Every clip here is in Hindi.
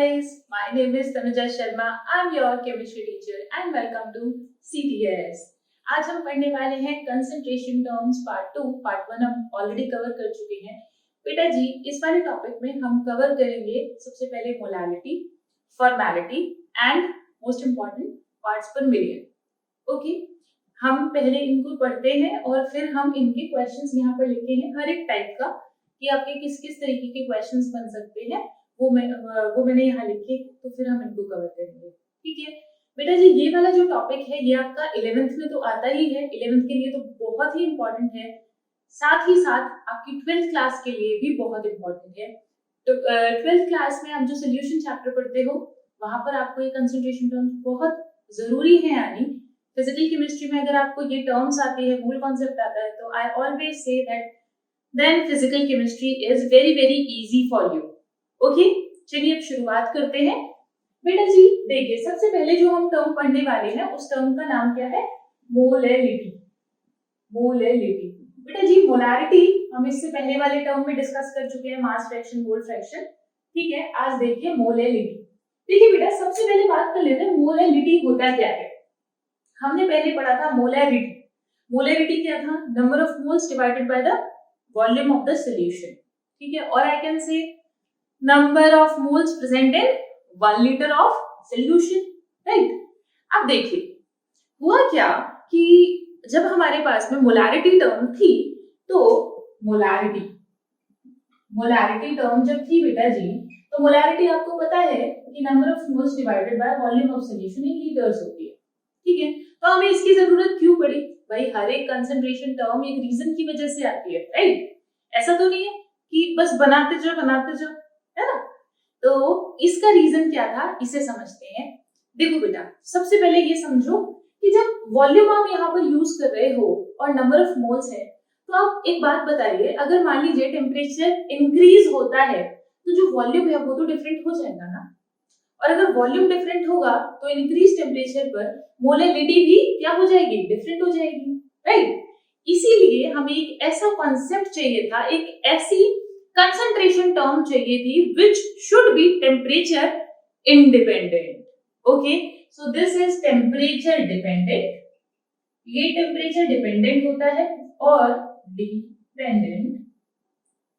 guys, my name is Tanuja Sharma. I'm your chemistry teacher and welcome to CTS. आज हम पढ़ने वाले हैं कंसंट्रेशन टर्म्स पार्ट 2। पार्ट 1 हम ऑलरेडी कवर कर चुके हैं। बेटा जी, इस वाले टॉपिक में हम कवर करेंगे सबसे पहले molality, formality and most important parts per million. Okay, हम पहले इनको पढ़ते हैं और फिर हम इनके क्वेश्चंस यहाँ पर लिखे हैं हर एक टाइप का कि आपके किस किस तरीके के क्वेश्चंस बन सकते हैं, वो मैंने यहाँ लिखे, तो फिर हम इनको कवर करेंगे। ठीक है बेटा जी, ये वाला जो टॉपिक है ये आपका 11th में तो आता ही है, 11th के लिए तो बहुत ही इंपॉर्टेंट है, साथ ही साथ आपकी 12th क्लास के लिए भी बहुत इंपॉर्टेंट है। तो 12th क्लास में आप जो सोल्यूशन चैप्टर पढ़ते हो वहां पर आपको ये कंसंट्रेशन टर्म्स बहुत जरूरी है आनी। फिजिकल केमिस्ट्री में अगर आपको ये टर्म्स आती है, मूल कॉन्सेप्ट आता है, तो I always say that then physical chemistry is very very easy for you. Okay, चलिए अब शुरुआत करते हैं। बेटा जी देखिए, सबसे पहले जो हम टर्म पढ़ने वाले हैं उस टर्म का नाम क्या है? मोलैलिटी। मोलैलिटी बेटा जी, मोलारिटी हम इससे पहले वाले टर्म में डिस्कस कर चुके हैं, मास फ्रैक्शन, मोल फ्रैक्शन। ठीक है, आज देखिए मोलैलिटी। देखिए बेटा, सबसे पहले बात कर लेते हैं मोलैलिटी होता क्या है। हमने पहले पढ़ा था मोलैरिटी। मोलैरिटी क्या था? Number of moles divided by the volume of the solution. ठीक है, और I can say number of moles present in 1 litre of solution, right. अब देखिए हुआ क्या कि जब हमारे पास में मोलारिटी टर्म थी, तो मोलारिटी टर्म जब थी बेटा जी, तो मोलारिटी आपको पता है कि number of moles divided by volume of solution in litres होती है। ठीक है, तो हमें इसकी जरूरत क्यों पड़ी भाई? हर एक कंसंट्रेशन टर्म एक रीजन की वजह से आती है, राइट। ऐसा तो नहीं है कि बस बनाते जाओ, है ना। तो इसका रीजन क्या था, इसे समझते हैं। देखो बेटा, सबसे पहले ये समझो कि जब वॉल्यूम आप यहाँ पर यूज कर रहे हो और नंबर ऑफ मोल्स है, तो आप एक बात बताइए, अगर मान लीजिए टेम्परेचर इंक्रीज होता है तो जो वॉल्यूम है वो तो डिफरेंट हो जाएगा ना। और अगर वॉल्यूम डिफरेंट होगा तो इंक्रीज टेम्परेचर पर मोलैलिटी भी क्या हो जाएगी? डिफरेंट हो जाएगी, राइट। इसीलिए हमें एक ऐसा कॉन्सेप्ट चाहिए था, एक ऐसी कंसंट्रेशन टर्म चाहिए थी which should be temperature independent. Okay, so this is temperature dependent. ये temperature dependent होता है और dependent,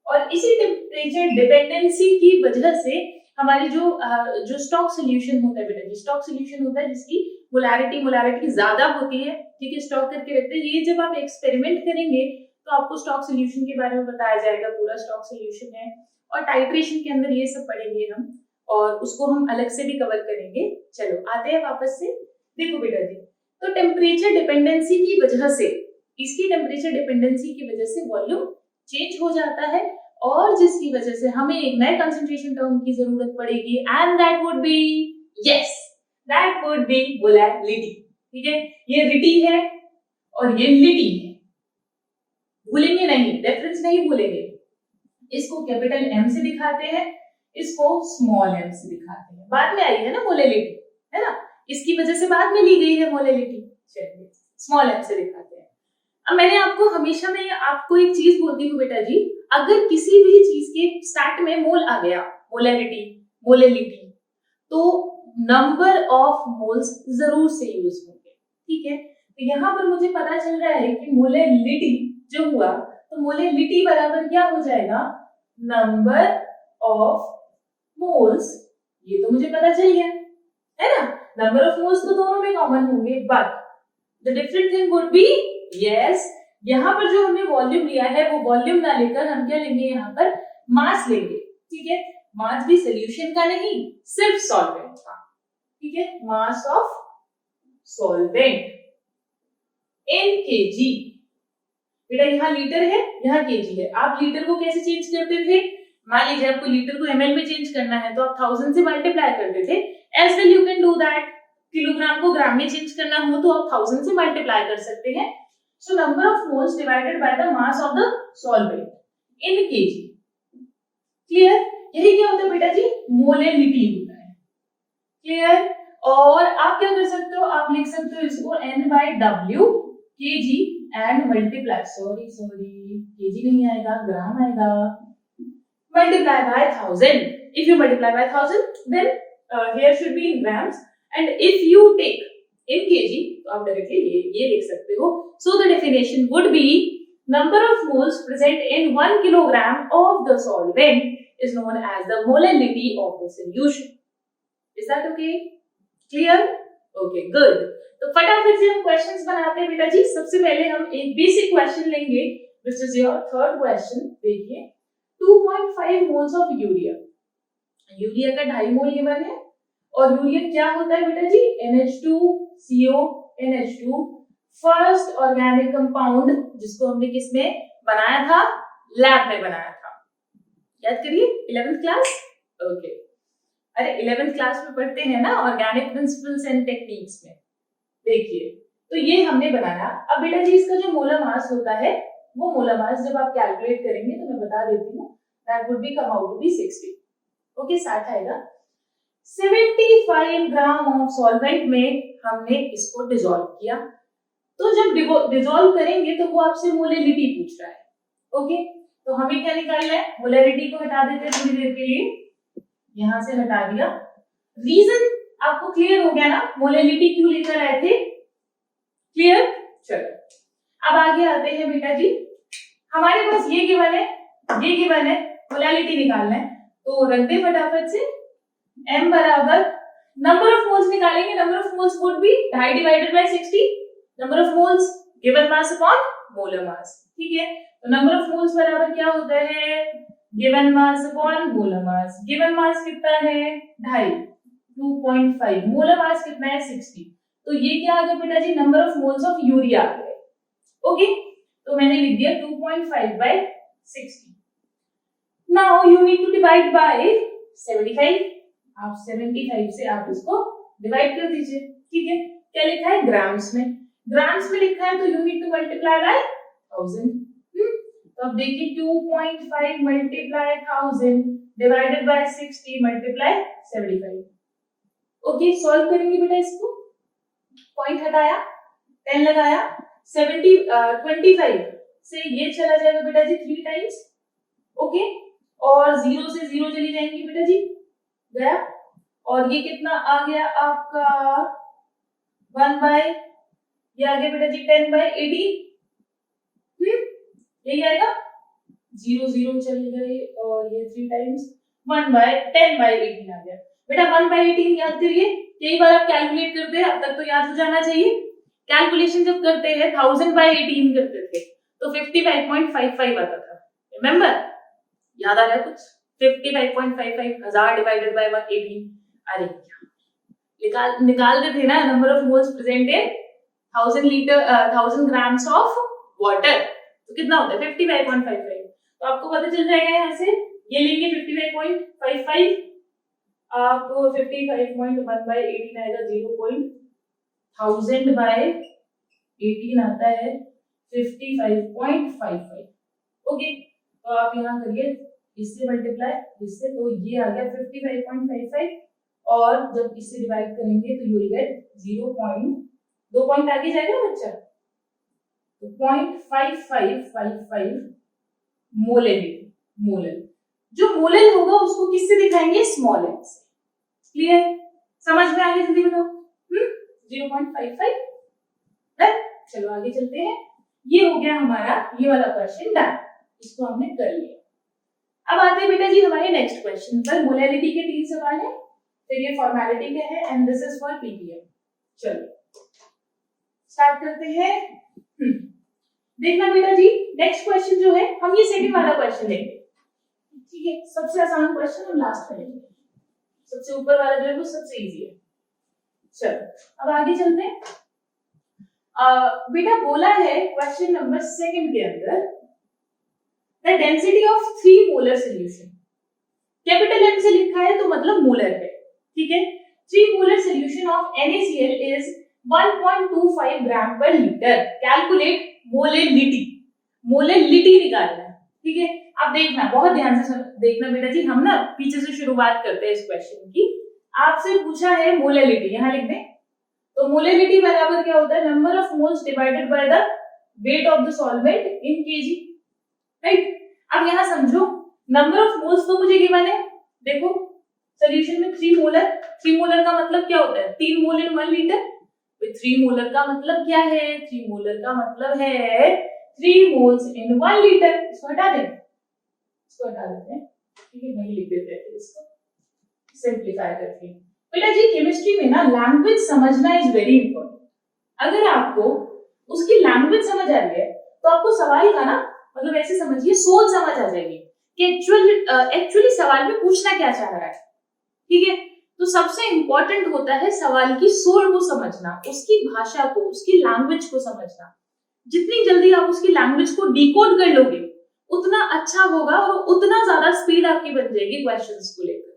और इसी temperature dependency की वजह से हमारी जो स्टॉक सोल्यूशन होता है बेटा जी, स्टॉक सोल्यूशन होता है जिसकी मोलारिटी ज्यादा होती है, ठीक है, स्टॉक करके रखते हैं। ये जब आप एक्सपेरिमेंट करेंगे तो आपको स्टॉक सोल्यूशन के बारे में बताया जाएगा, पूरा स्टॉक सोल्यूशन है, और टाइट्रेशन के अंदर ये सब पढ़ेंगे हम, और उसको हम अलग से भी कवर करेंगे। चलो आते हैं वापस से। देखो बेटा जी, तो टेम्परेचर डिपेंडेंसी की वजह से, इसकी टेम्परेचर डिपेंडेंसी की वजह से वॉल्यूम चेंज हो जाता है, और जिसकी वजह से हमें एक नए कंसंट्रेशन टर्म की जरूरत पड़ेगी, and that would B, yes, that would B molality. ठीक है, ये रिटी है और ये लिटी है, भूलेंगे नहीं, डिफरेंस नहीं भूलेंगे। इसको कैपिटल एम से दिखाते हैं, इसको स्मॉल एम से दिखाते हैं। बाद में आई है ना मोलैलिटी, है ना, इसकी वजह से बाद में ली गई है मोलैलिटी। चलिए स्मॉल एम से दिखाते हैं। अब मैंने आपको हमेशा में आपको एक चीज बोलती हूँ बेटा जी, अगर किसी भी चीज के स्टार्ट में मोल आ गया, मोलैलिटी, तो नंबर ऑफ मोल्स जरूर से यूज होंगे। ठीक है, तो यहाँ पर मुझे पता चल रहा है कि मोलैलिटी जो हुआ, तो मोलैलिटी बराबर क्या हो जाएगा? Number of moles. ये तो मुझे पता चल गया, है ना। नंबर ऑफ मोल्स तो दोनों में कॉमन होंगे, but the different thing would be, yes, यहाँ पर जो हमने वॉल्यूम लिया है वो वॉल्यूम ना लेकर हम क्या लेंगे? यहाँ पर मास लेंगे। ठीक है, मास भी सोल्यूशन का नहीं, सिर्फ सॉल्वेंट का। ठीक है, mass of solvent in KG. बेटा यहाँ लीटर है, यहाँ केजी है। आप लीटर को कैसे चेंज करते थे? मान लीजिए आपको लीटर को एमएल में चेंज करना है तो आप 1000 से मल्टीप्लाई करते थे। As well you can do that. Kilogram को ग्राम में चेंज करना हो तो आप 1000 से मल्टीप्लाई कर सकते हैं। So number of moles divided by the mass of the solvent in KG. Clear? यही क्या होता है बेटा जी? मोलैलिटी होता है। क्लियर? और आप क्या कर सकते हो? आप लिख सकते हो इसको N/W kg and multiply, sorry KG नहीं आएगा, ग्राम आएगा, multiply by 1000। If you multiply by 1000, then here should be in grams, and if you take in kg, तो आप डायरेक्टली ये लिख सकते हो. So the definition would be number of moles present in 1 kilogram of the solvent is known as the molality of the solution. Is that okay? Clear? Okay, good. तो फटाफट से हम क्वेश्चंस बनाते हैं बेटा जी. सबसे पहले हम एक बेसिक क्वेश्चन लेंगे, which is your third question. देखिए, 2.5 moles of यूरिया. यूरिया का 2.5 मोल गिवन है, और यूरिया क्या होता है बेटा जी? NH2CO NH2, first organic compound, जिसको हमने किसमें बनाया था? लैब में बनाया था. याद करिए, 11th क्लास. ओके, अरे 11th क्लास में पढ़ते हैं ना ऑर्गेनिक प्रिंसिपल्स एंड टेक्निक्स में. देखिए, तो ये हमने बनाया. अब बेटा जी इसका जो मोलर मास होता है, वो मोलर मास जब आप कैलकुलेट करेंगे तो मैं बता देती हूँ, that would be come out to be 60. Okay, 60 आएगा. 75 ग्राम ऑफ सॉल्वेंट में हमने इसको डिसॉल्व किया. तो जब डिसॉल्व करेंगे तो वो आपसे मोलैलिटी पूछ रहा है. ओके, तो हमें क्या निकालना है? मोलैलिटी को हटा देते हैं थोड़ी देर के लिए, यहां से हटा दिया. रीजन आपको क्लियर हो गया ना, मोलैलिटी क्यों लेकर आए थे? क्लियर? चलो अब आगे आते हैं बेटा जी. हमारे पास ये गिवन है, ये गिवन है, मोलैलिटी निकालना है. तो रख दे फटाफट से. m बराबर नंबर ऑफ मोल्स निकालेंगे. Number of moles would be 2.5 divided by 60. Number of moles given mass upon molar mass. ठीक है, तो नंबर ऑफ मोल्स बराबर क्या होता है? Given mass upon molar mass. Given mass कितना है? 2.5. 2.5. मोलर मास कितना है? 60. तो ये क्या आ गया बेटा जी? Number of moles of urea आ गए. ओके, तो मैंने लिख दिया 2.5 by 60. Now you need to divide by 75. आप 75 से आप इसको डिवाइड कर दीजिए. ठीक है, क्या लिखा है? ग्राम्स में. ग्राम्स में लिखा है तो you need to multiply by 1000. तो अब देखिए 2.5 multiply 1000 divided by 60 multiply 75. Okay, solve करेंगे बेटा इसको. पॉइंट हटाया, 10 लगाया, 25 से ये चला जाएगा बेटा जी 3 टाइम्स. ओके, और 0 से 0 चली जाएंगी बेटा जी, गया. और ये कितना आ गया आपका? 1 बाय, ये आ गया बेटा जी 10 बाय 80. यही आएगा. 0 0 चले गए, और ये 3 टाइम्स 1 बाय 10 बाय 18 आ गया. बेटा 1 बाय 18 याद करिए, कई बार आप कैलकुलेट करते हैं, अब तक तो याद हो जाना चाहिए. कैलकुलेशन जब करते हैं 1000 बाय 18 करते थे तो 55.55 आता था. रिमेंबर? याद आ रहा है कुछ? 55.55 1000 डिवाइडेड बाय 18. अरे निकालते थे ना number of moles present in 1000 grams of water. तो कितना होता है? 55.55. तो आपको पता चल जाएगा यहाँ से. ये लेंगे 55.55, आपको 55.1 बाय 18 आएगा. 0.1000 बाय 18 आता है 55.55. ओके, तो आप यहाँ करिए इससे मल्टीप्लाई, इससे, तो ये आ गया 55.55, और जब इससे डिवाइड करेंगे तो यू विल गेट 2 पॉइंट आगे जाएगा बच्चा. तो 0.5555 मोलैलिटी. मोलल, जो मोलल होगा उसको किससे दिखाएंगे? स्मॉल एम से. क्लियर? समझ में आ गया? जल्दी बताओ. 0.55. चलो आगे चलते हैं. ये हो गया हमारा ये वाला क्वेश्चन डन. इसको हमने कर लिया. अब आते हैं बेटा जी हमारे नेक्स्ट क्वेश्चन पर. मोलैलिटी के 3 सवाल है, फिर ये फॉर्मेलिटी के है, and this is for ppm. चलो स्टार्ट करते हैं. देखना बेटा जी, नेक्स्ट क्वेश्चन जो है, हम ये सेकंड वाला क्वेश्चन लेंगे. ठीक है, सबसे आसान क्वेश्चन हम लास्ट में लेंगे. सबसे ऊपर वाला जो है वो सबसे इजी है. चलो अब आगे चलते हैं. बेटा बोला है क्वेश्चन नंबर 2 के अंदर, the density of 3 molar solution. Capital M से लिखा है तो मतलब मोलर है. ठीक है, 3 molar solution of NaCl is 1.25 ग्राम पर लीटर. Calculate molality. मोलैलिटी निकालना है. ठीक है, अब देखना, बहुत ध्यान से देखना बेटा जी. हम ना पीछे से शुरुआत करते हैं इस क्वेश्चन की. आपसे पूछा है मोलैलिटी, यहां लिख दें. तो मोलैलिटी बराबर क्या होता है? Number of moles divided by the weight of the solvent in KG. Right? अब यहां समझो, नंबर ऑफ मोल्स तो मुझे गिवन है, देखो सोल्यूशन में 3 मोलर, 3 मोलर का मतलब क्या होता है? 3 मोल इन 1 लीटर। 3 मोलर का मतलब क्या है? 3 मोलर का मतलब है 3 मोल्स इन 1 लीटर। इसको हटा दें, इसको हटा देते हैं, ठीक है, वही लिख देते हैं, इसको सिंप्लीफाई करके। बेटा जी केमिस्ट्री में ना लैंग्वेज समझना इज वेरी इंपॉर्टेंट। अगर आपको उसकी लैंग्वेज समझ आ रही है तो आपको सवाल का ना मतलब ऐसे समझिए सोच समझ आ जाएगी कि एक्चुअली सवाल में पूछना क्या चाह रहा है, ठीक है। तो सबसे इंपॉर्टेंट होता है सवाल की सोल को समझना, उसकी भाषा को, उसकी लैंग्वेज को समझना। जितनी जल्दी आप उसकी लैंग्वेज को डिकोड कर लोगे उतना अच्छा होगा और उतना ज्यादा स्पीड आपकी बन जाएगी क्वेश्चंस को लेकर,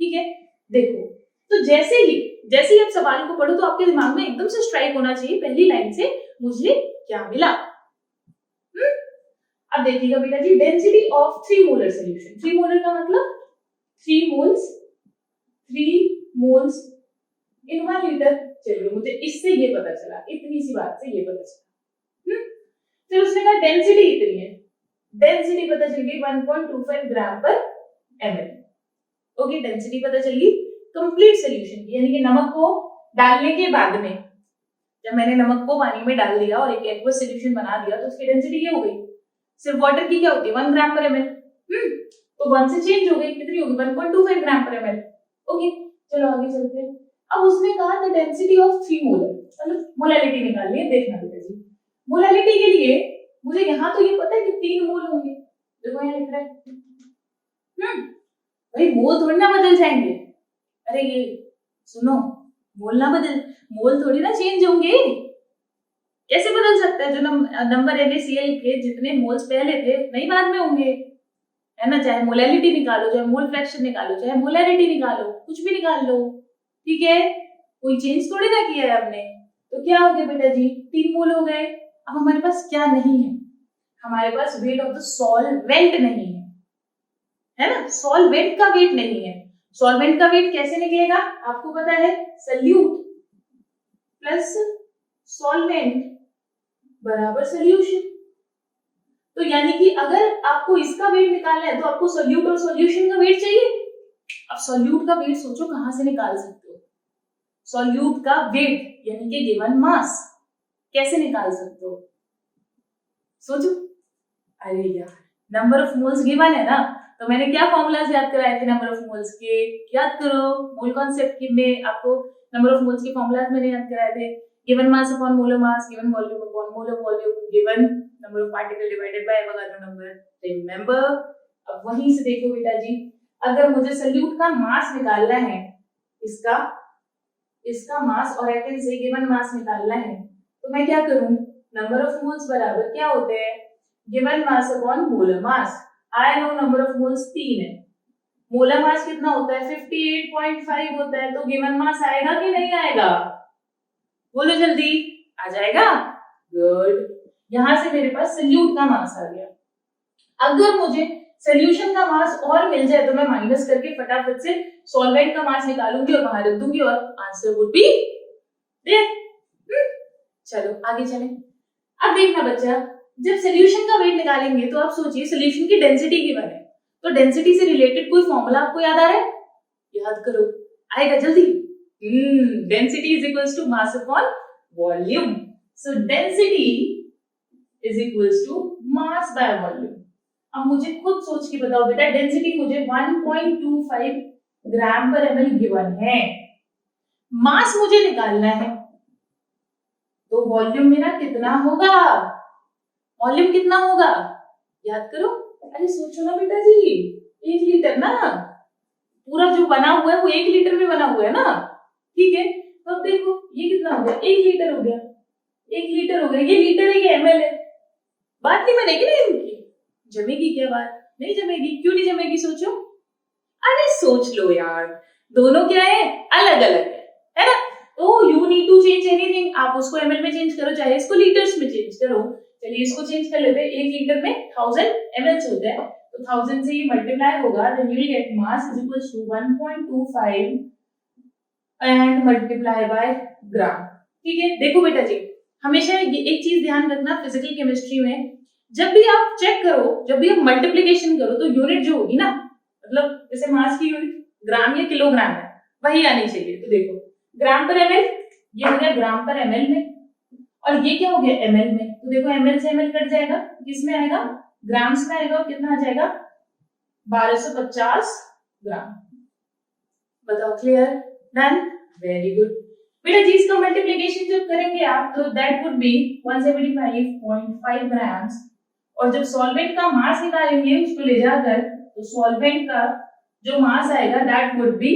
ठीक है। देखो तो जैसे ही आप सवाल को पढ़ो तो आपके दिमाग में एकदम से स्ट्राइक होना चाहिए पहली लाइन से मुझे क्या मिला। अब देखिएगा बेटा जी density of 3 molar solution. 3 molar का मतलब 3 मोल्स इन 1 लीटर। चलिए मुझे इससे ये पता चला, इतनी सी बात से ये पता चला। फिर उसने कहा डेंसिटी इतनी है, डेंसिटी पता चल गई 1.25 ग्राम पर ml। ओके डेंसिटी पता चल गई कंप्लीट सॉल्यूशन की, यानी कि नमक को डालने के बाद में जब मैंने नमक को पानी में डाल दिया और एक एक्वस सॉल्यूशन बना दिया तो उसकी डेंसिटी क्या हो गई? सिर्फ वाटर की क्या होती है 1 ग्राम पर ml। तो 1 से चेंज हो गई, कितनी होगी 1.25 ग्राम पर ml। ओके चलो आगे चलते हैं। अब उसने कहा द डेंसिटी ऑफ 3 मोलर, मतलब मोलैलिटी निकालनी है। देखना बेटा जी मोलैलिटी के लिए मुझे यहाँ तो ये पता है कि 3 मोल होंगे, देखो यहाँ लिख रहा है। भाई मोल थोड़ी ना बदल जाएंगे, अरे ये सुनो मोल ना बदल, मोल थोड़ी ना चेंज होंगे, कैसे बदल सकता है? जो नंबर NaCl के जितने मोल्स पहले थे उतने ही बाद में होंगे, है ना। चाहे मोलैलिटी निकालो, चाहे मोल फ्रैक्शन निकालो, चाहे मोलैरिटी निकालो, कुछ भी निकाल लो, ठीक है, कोई चेंज थोड़ी ना किया है हमने। तो क्या हो गया बेटा जी 3 मोल हो गए। अब हमारे पास क्या नहीं है? हमारे पास वेट ऑफ द सॉल्वेंट नहीं है ना, सॉल्वेंट का वेट नहीं है। सॉल्वेंट का वेट कैसे निकलेगा आपको पता है? सल्यूट प्लस सॉल्वेंट बराबर सॉल्यूशन। तो यानी कि अगर आपको इसका वेट निकालना है तो आपको सॉल्यूट और सॉल्यूशन का वेट चाहिए। अब सॉल्यूट का वेट सोचो कहां से निकाल सकते हो? सॉल्यूट का वेट यानी कि गिवन मास कैसे निकाल सकते हो? सोचो। अरे यार नंबर ऑफ मोल्स गिवन है ना, तो मैंने क्या फॉर्मूलाज याद कराए थे नंबर ऑफ मोल्स के? याद करो, मोल कॉन्सेप्ट में आपको नंबर ऑफ मोल्स के फॉर्मूलाज मैंने याद कराए थे। Given mass upon molar mass, given volume upon molar volume, given number of particle divided by Avogadro number. Remember. अब वहीं से देखो बेटा जी अगर मुझे सॉल्यूट का मास निकालना है, इसका मास और I can say given mass निकालना है, तो मैं क्या करूं? नंबर ऑफ मोल्स बराबर क्या होते हैं? Given mass upon molar mass. I know number of moles 3 है, मोलर मास कितना होता है 58.5 होता है, तो गिवन मास आएगा कि नहीं आएगा? बोलो जल्दी, आ जाएगा। गुड, यहां से मेरे पास सॉल्यूट का मास आ गया। अगर मुझे सॉल्यूशन का मास और मिल जाए तो मैं माइनस करके फटाफट से सॉल्वेंट का मास निकालूंगी और वहां रख दूंगी और आंसर वुड बी देयर। चलो आगे चलें। अब देखना बच्चा जब सॉल्यूशन का वेट निकालेंगे तो आप सोचिए सॉल्यूशन की डेंसिटी गिवन है, तो डेंसिटी से रिलेटेड कोई फॉर्मूला आपको याद आ रहा है? याद करो, आएगा जल्दी। Density is equals to mass upon volume. So density is equals to mass by volume. अब मुझे खुद सोच के बताओ बेटा डेंसिटी मुझे 1.25 ग्राम पर ml गिवन है, मास मुझे निकालना है, तो वॉल्यूम मेरा कितना होगा? वॉल्यूम कितना होगा याद करो। अरे सोचो ना बेटा जी 1 लीटर ना, पूरा जो बना हुआ है वो 1 लीटर में बना हुआ है ना, ठीक है। तो अब देखो ये कितना हो गया 1 लीटर हो गया, 1 लीटर हो गया, ये लीटर है ये ml है। बात नहीं बनेगी ना इनकी, जमेगी क्या बात? नहीं जमेगी। क्यों नहीं जमेगी सोचो। अरे सोच लो यार, दोनों क्या है? अलग अलग है ना। तो you need to change anything, आप उसको ml में चेंज करो चाहे इसको लीटर्स में चेंज करो। चलिए इसको चेंज कर लेते हैं, 1 लीटर में 1000 ml होता है, तो 1000 से ये मल्टीप्लाई होगा, then you will get mass is equals to 1.25 and multiply by gram. ठीक है, देखो बेटा जी हमेशा एक चीज ध्यान रखना फिजिकल केमिस्ट्री में, जब भी आप चेक करो, जब भी आप मल्टीप्लिकेशन करो तो यूनिट जो होगी ना, मतलब जैसे मास की यूनिट ग्राम या किलोग्राम है, वही आनी चाहिए। तो देखो ग्राम पर एमएल, ये हो गया ग्राम पर एमएल में, और ये क्या हो गया एमएल में। तो देखो एमएल से एमएल कट जाएगा, किसमें आएगा, ग्राम्स में आएगा, और कितना आ जाएगा 1250 ग्राम। बताओ क्लियर, डन, वेरी गुड। बेटा जी इसका मल्टीप्लिकेशन जब करेंगे आप तो दैट वुड बी 175.5 ग्राम्स, और जब सॉल्वेंट का मास निकालेंगे उसको ले जाकर, तो सॉल्वेंट का जो मास आएगा दैट वुड बी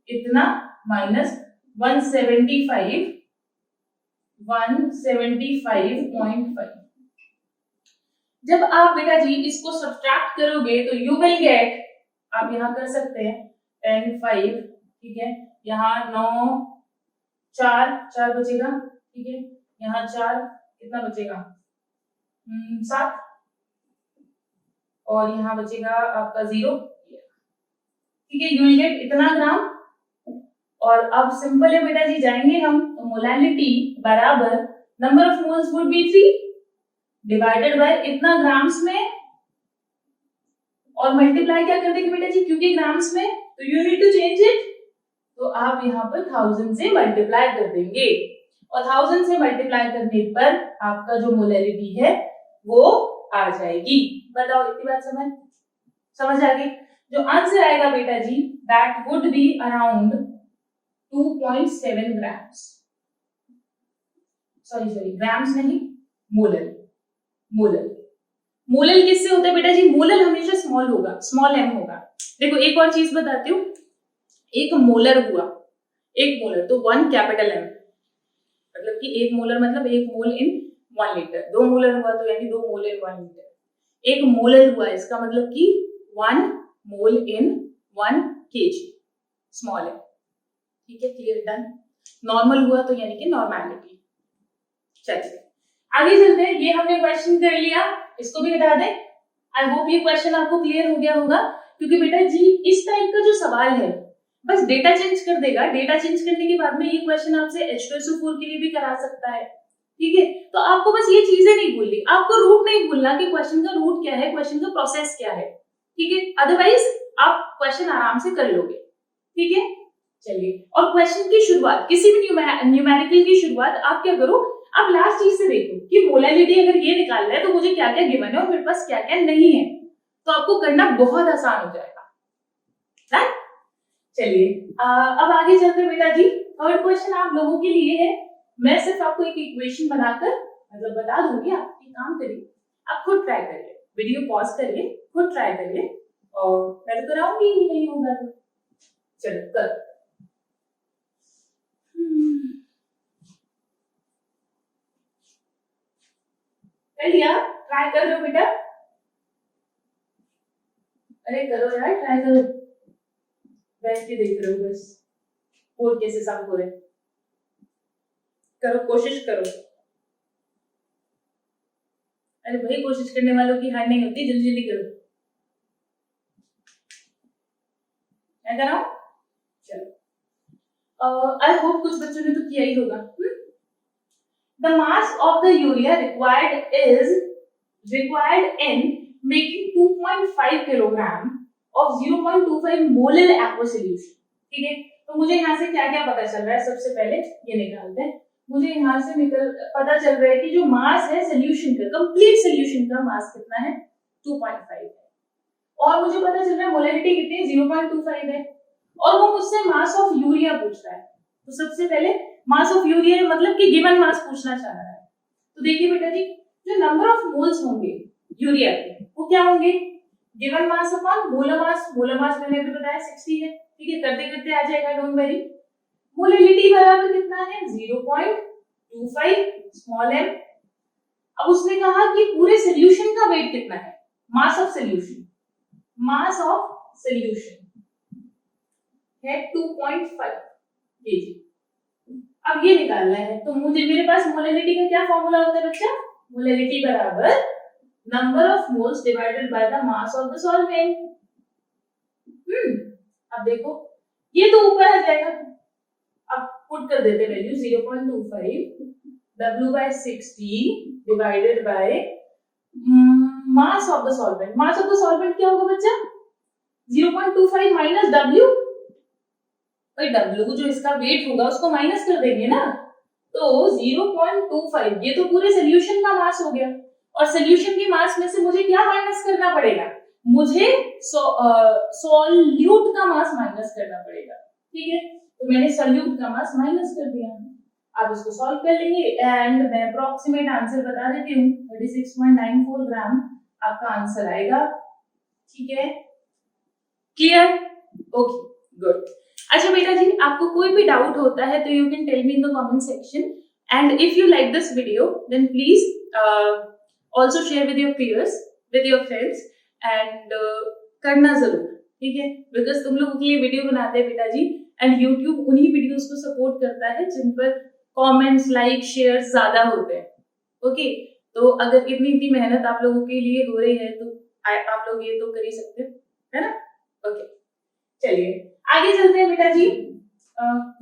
इतना माइनस 175.5। जब आप बेटा जी इसको सब्ट्रैक्ट करोगे तो यू विल गेट, आप यहां कर सकते हैं 10 5, ठीक है, यहाँ 9 4 बचेगा, ठीक है, यहाँ 4 कितना बचेगा 7, और यहाँ बचेगा आपका 0, ठीक है, यू विल गेट इतना ग्राम। और अब सिंपल है बेटा जी, जाएंगे हम तो मोलैलिटी बराबर number of moles would be 3 divided by इतना ग्राम्स में, और मल्टीप्लाई क्या कर देंगे बेटा जी, क्योंकि ग्राम्स में तो you need to change it, तो आप यहाँ पर 1000 से मल्टीप्लाई कर देंगे, और 1000 से मल्टीप्लाई करने पर आपका जो मोलैलिटी है वो आ जाएगी। बताओ इतनी बात समझ आ गई। जो आंसर आएगा बेटा जी that would be around 2.7 grams, sorry grams नहीं, मोलल। मोलल किससे होता है बेटा जी, मोलल हमेशा स्मॉल होगा, स्मॉल एम होगा। देखो एक और चीज बताती हूँ, एक मोलर हुआ, एक मोलर तो 1 कैपिटल एम, मतलब कि एक मोलर मतलब 1 मोल इन 1 लीटर, 2 मोलर हुआ तो यानी 2 मोल इन 1 लीटर, एक मोलर हुआ इसका मतलब कि 1 मोल इन 1 केजी, स्मॉल है, ठीक है, क्लियर, डन। नॉर्मल हुआ तो यानी कि नॉर्मैलिटी। चलिए आगे चलते हैं, ये हमने क्वेश्चन कर लिया, इसको भी हटा दें। आई होप ये क्वेश्चन आपको क्लियर हो गया होगा, क्योंकि बेटा जी इस टाइप का जो सवाल है बस डेटा चेंज कर देगा, डेटा चेंज करने के बाद में ये क्वेश्चन आपसे H2SO4 के लिए भी करा सकता है, ठीक है। तो आपको बस ये चीजें नहीं भूलनी, आपको रूट नहीं भूलना कि क्वेश्चन का रूट क्या है, क्वेश्चन का प्रोसेस क्या है, ठीक है, अदरवाइज आप क्वेश्चन आराम से कर लोगे, ठीक है। चलिए, और क्वेश्चन की शुरुआत, किसी भी न्यूमेरिकल की शुरुआत आप क्या करो, आप लास्ट चीज से देखो कि मोलैलिटी अगर ये निकालना है तो मुझे क्या क्या गिवन है और मेरे पास क्या क्या नहीं है, तो आपको करना बहुत आसान हो जाएगा, राइट। चलिए अब आगे चलते हैं बेटा जी। थर्ड क्वेश्चन आप लोगों के लिए है, मैं सिर्फ आपको एक इक्वेशन बनाकर मतलब बता दूंगी, आप एक काम करिए, आप खुद ट्राई करिए, वीडियो पॉज करिए, खुद ट्राई करिए, और मैं तो कराऊंगी ही, नहीं होगा तो चलो कर। कर लिया, ट्राई कर लो बेटा, अरे करो यार, ट्राई करो, बैठ के देख रहे हो बस बोर्ड कैसे साफ हो रहे, करो, कोशिश करो। अरे भाई कोशिश करने वालों की हार नहीं होती, जल्दी जल्दी करो, मैं कराऊं, चलो। आई होप कुछ बच्चों ने तो किया ही होगा। The mass of the urea required in making 2.5 kilogram of 0.25 molar aqueous solution, ठीक है। तो मुझे यहाँ से क्या क्या पता चल रहा है, सबसे पहले ये निकालते हैं। मुझे यहाँ से पता चल रहा है कि जो मास है सोल्यूशन का, कंप्लीट सोल्यूशन का मास कितना है 2.5 है, और मुझे पता चल रहा है मोलैरिटी कितनी है 0.25 है, और वो मुझसे मास ऑफ यूरिया पूछ रहा है। तो सबसे पहले मास ऑफ यूरिया मतलब कि गिवन मास पूछना चाह रहा है। तो देखिए बेटा जी, जो नंबर ऑफ मोल्स होंगे यूरिया के वो क्या होंगे, given mass upon molar mass, molar mass मैंने अभी बताया 60 है, ठीक है, करते करते आ जाएगा, डोंट वरी। मोलैलिटी बराबर कितना है 0.25 स्मॉल m। अब उसने कहा कि पूरे सॉल्यूशन का वेट कितना है, mass of solution, mass of solution है 2.5 kg। अब ये निकालना है, तो मुझे मेरे पास मोलैलिटी का क्या फॉर्मूला होता है बच्चा, मोलैलिटी बराबर number of moles divided by the mass of the solvent. अब देखो ये तो ऊपर आ जाएगा, अब पुट कर देते value 0.25 W by 60 divided by mass of the solvent. Mass of the solvent क्या होगा बच्चा, 0.25 माइनस W, भाई W जो इसका वेट होगा उसको माइनस कर देंगे ना, तो 0.25 ये तो पूरे सोल्यूशन का मास हो गया, और सोल्यूशन के मास में से मुझे क्या माइनस करना पड़ेगा, मुझे सॉल्यूट का मास माइनस करना पड़ेगा, ठीक है। तो मैंने सॉल्यूट का मास माइनस कर दिया, आप इसको सॉल्व कर लेंगे एंड मैं अप्रोक्सीमेट आंसर बता देती हूँ, 36.94 ग्राम आपका आंसर आएगा, ठीक है, क्लियर, ओके, गुड। अच्छा बेटा जी, आपको कोई भी डाउट होता है तो you can tell me in the comment section, and if you like this video then please also share with your peers, with your friends, and करना जरूर, ठीक है, बिकॉज तुम लोगों के लिए वीडियो बनाते हैं बेटा जी, एंड यूट्यूब उन्हीं वीडियोस को सपोर्ट करता है जिन पर कमेंट्स, लाइक, शेयर ज्यादा होते हैं, ओके। तो अगर इतनी मेहनत आप लोगों के लिए हो रही है तो आप लोग ये तो कर ही सकते हो, है ना, ओके। चलिए आगे चलते हैं बेटा जी,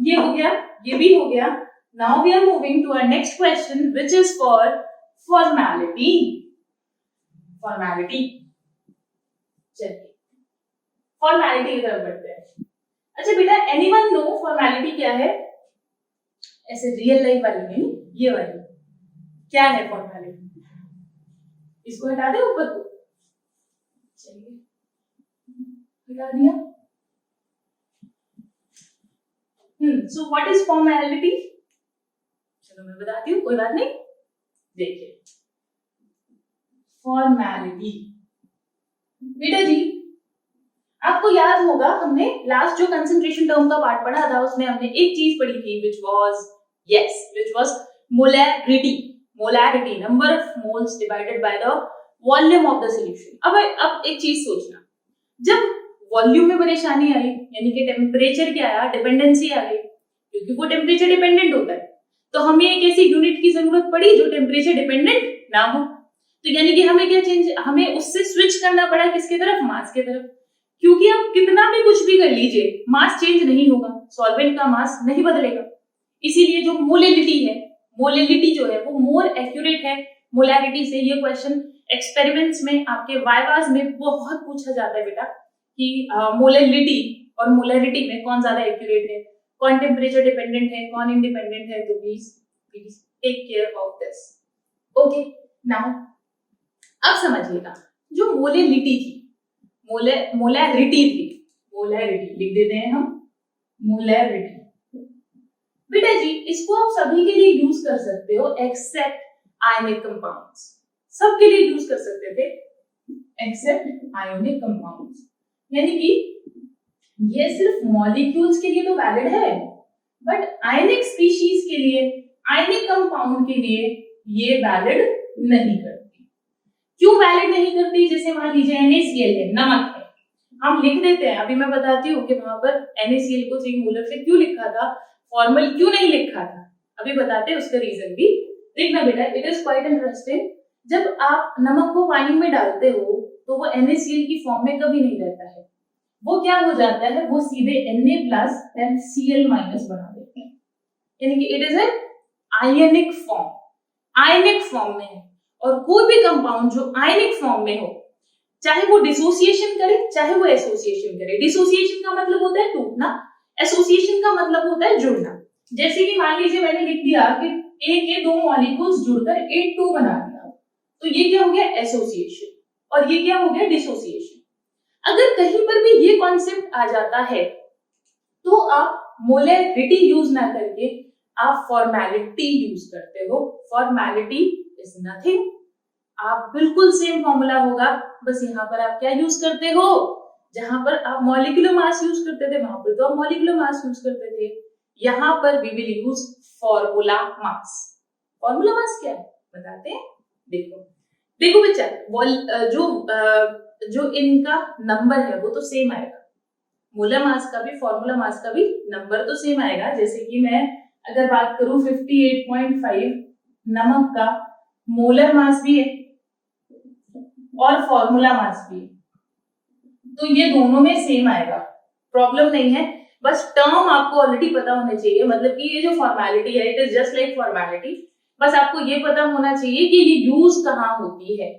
ये हो गया, ये भी हो गया। Now we are moving to our next question which is for formality, formality, चलिए फॉर्मेलिटी की तरफ बढ़ते हैं। अच्छा बेटा, एनीवन नो फॉर्मेलिटी क्या है, ऐसे रियल लाइफ वाली नहीं, ये वाली, क्या है फॉर्मेलिटी, इसको हटा दे ऊपर को, चलिए हटा दिया। सो व्हाट इज फॉर्मेलिटी, चलो मैं बताती हूँ, कोई बात नहीं, देखिए फॉर्मेलिटी बेटा जी, आपको याद होगा हमने लास्ट जो कंसंट्रेशन टर्म का पार्ट पढ़ा था उसमें हमने एक चीज पढ़ी थी which was molarity, number of moles divided by the volume of the solution। अब एक चीज सोचना, जब वॉल्यूम में परेशानी आई यानी कि टेम्परेचर क्या आया, डिपेंडेंसी आ गई, क्योंकि वो टेम्परेचर डिपेंडेंट होता है, तो हमें एक ऐसी यूनिट की जरूरत पड़ी जो टेम्परेचर डिपेंडेंट ना हो, तो यानी कि हमें क्या हमें उससे स्विच करना पड़ा किसकी तरफ, मास की तरफ, क्योंकि आप कितना भी कुछ भी कर लीजिए मास चेंज नहीं होगा, सॉल्वेंट का मास नहीं बदलेगा, इसीलिए जो मोलेलिटी है, मोलेलिटी जो है वो मोर एक्यूरेट है मोलैरिटी से। ये क्वेश्चन एक्सपेरिमेंट्स में आपके वाइवास में बहुत पूछा जाता है बेटा कि मोलेलिटी और मोलैरिटी में कौन ज्यादा एक्यूरेट है, कौन टेम्परेचर डिपेंडेंट है, कौन इंडिपेंडेंट है, तो please take care of this, okay. Now अब समझिएगा, जो मोलेलिटी थी, मोलैरिटी थी, मोलैरिटी लिख देते हैं हम, मोलैरिटी बेटा जी, इसको आप सभी के लिए यूज कर सकते हो एक्सेप्ट आयनिक कंपाउंड्स, सबके लिए यूज कर सकते थे एक्सेप्ट आयोनिक कंपाउंड्स, यानी कि ये सिर्फ मॉलिक्यूल्स के लिए तो वैलिड है, बट आयनिक स्पीशीज के लिए, आयनिक कंपाउंड के लिए ये वैलिड नहीं करती। क्यों वैलिड नहीं करती, जैसे मान लीजिए NaCl है, नमक है, हम लिख देते हैं, अभी मैं बताती हूँ कि वहां पर NaCl को सिंगुलर से क्यों लिखा था, फॉर्मल क्यों नहीं लिखा था, अभी बताते हैं उसका रीजन भी, देखना बेटा, इट इज क्वाइट इंटरेस्टिंग। जब आप नमक को पानी में डालते हो तो वो NaCl की फॉर्म में कभी नहीं रहता है, वो क्या हो जाता है, वो सीधे Na plus and Cl minus बना देते हैं, यानी कि it is a ionic form, ionic form में है। और कोई भी कंपाउंड जो आयनिक फॉर्म में हो, चाहे वो डिसोसिएशन करे चाहे वो एसोसिएशन करे, डिसोसिएशन का मतलब होता है टूटना, एसोसिएशन का मतलब होता है जुड़ना। जैसे कि मान लीजिए मैंने लिख दिया कि A के दो मॉलिक्यूल्स जुड़कर A2 बना दिया, तो ये क्या हो गया, एसोसिएशन, और ये क्या हो गया, डिसोसिएशन। अगर कहीं पर भी ये कॉन्सेप्ट आ जाता है तो आप मोलैरिटी यूज ना करके आप फॉर्मेलिटी यूज करते हो। फॉर्मेलिटी इज नथिंग, आप बिल्कुल सेम फॉर्मूला होगा, बस यहाँ पर आप क्या यूज करते हो, जहां पर आप मॉलिक्यूलर मास यूज करते थे वहां पर तो आप मॉलिक्यूलर मास यूज करते थे, यहाँ पर we will use formula mass. Formula mass क्या है बताते हैं, देखो बच्चा, जो इनका नंबर है वो तो सेम आएगा, मोलर मास का भी फॉर्मूला मास का भी नंबर तो सेम आएगा। जैसे कि मैं अगर बात करूं 58.5 नमक का मोलर मास भी है और फॉर्मूला मास भी है, तो ये दोनों में सेम आएगा, प्रॉब्लम नहीं है, बस टर्म आपको ऑलरेडी पता होना चाहिए। मतलब कि ये जो फॉर्मेलिटी है it is just like formality, बस आपको ये पता होना चाहिए कि ये यूज कहाँ होती है,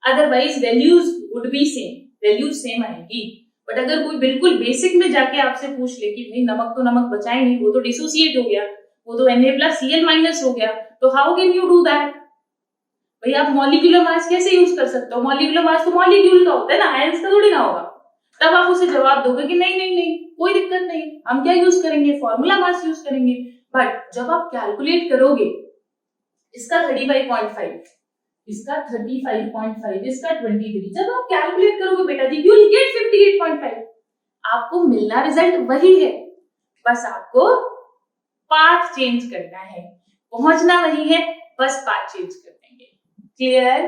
otherwise values would be same, values same आएगी। बट अगर कोई बिल्कुल बेसिक में जाके आपसे पूछ ले कि भाई नमक तो नमक बचा ही नहीं, वो तो डिसोसिएट हो गया, वो तो Na+Cl- हो गया, तो how can you do that? भाई आप मॉलिक्यूलर मास कैसे यूज कर सकते हो? मॉलिक्यूलर मास तो मॉलिक्यूल का होता है ना, आयंस का थोड़ी ना होगा। तब आप उसे जवाब दोगे कि नहीं नहीं नहीं कोई दिक्कत नहीं, हम क्या यूज करेंगे, फॉर्मूला मास यूज करेंगे। बट जब आप कैलकुलेट करोगे इसका 35.5, इसका 35.5, इसका 23, जब आप कैलकुलेट करोगे बेटा जी, यू विल गेट 58.5। आपको मिलना रिजल्ट वही है, बस आपको पाथ चेंज करना है, पहुंचना वही है, बस पाथ चेंज कर देंगे। क्लियर?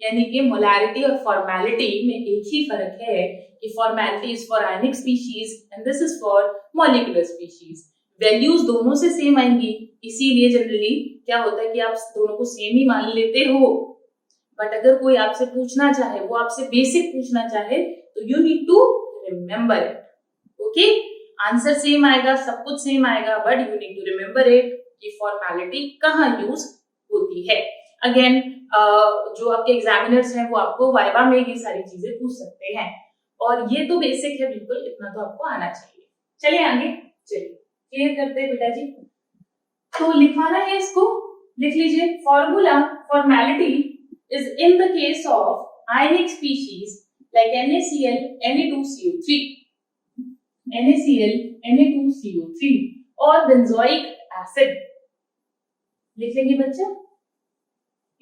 यानी कि मोलैरिटी और फॉर्मेलिटी में एक ही फर्क है कि formality is for ionic species and this is for molecular species. Values दोनों से सेम आएंगी, इसीलिए जनरली क्या होता है कि आप दोनों को सेम ही मान लेते हो। बट अगर कोई आपसे पूछना चाहे, वो आपसे बेसिक पूछना चाहे, तो you need to remember it. Okay, answer same आएगा, सब कुछ सेम आएगा, but you need to remember it कि फॉर्मेलिटी कहाँ यूज होती है। अगेन जो आपके एग्जामिनर्स हैं वो आपको वाइवा में ये सारी चीजें पूछ सकते हैं, और ये तो बेसिक है, बिल्कुल इतना तो आपको आना चाहिए। चलिए आगे, चलिए क्लियर करते हैं बेटा जी। तो लिखवाना है इसको, लिख लीजिए। Formula formality is in the case of ionic species like NaCl, Na2CO3, NaCl, Na2CO3 और benzoic acid। लिख लेंगे बच्चे,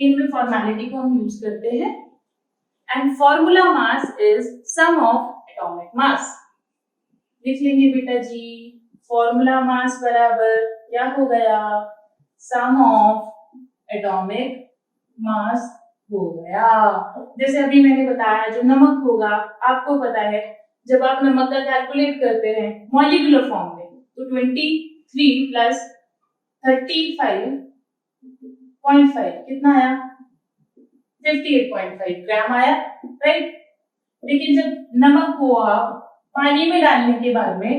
इनमें फॉर्मेलिटी को हम यूज करते हैं। And formula mass is sum of atomic mass. लिख लेंगे बेटा जी, फॉर्मूला मास बराबर क्या हो गया, सम ऑफ एटॉमिक मास हो गया। जैसे अभी मैंने बताया जो नमक होगा, आपको पता है जब आप नमक का कैलकुलेट करते हैं मॉलिक्यूलर फॉर्म में, तो 23 प्लस 35.5 कितना आया, 58.5 ग्राम आया, राइट। लेकिन जब नमक को आप पानी में डालने के बाद में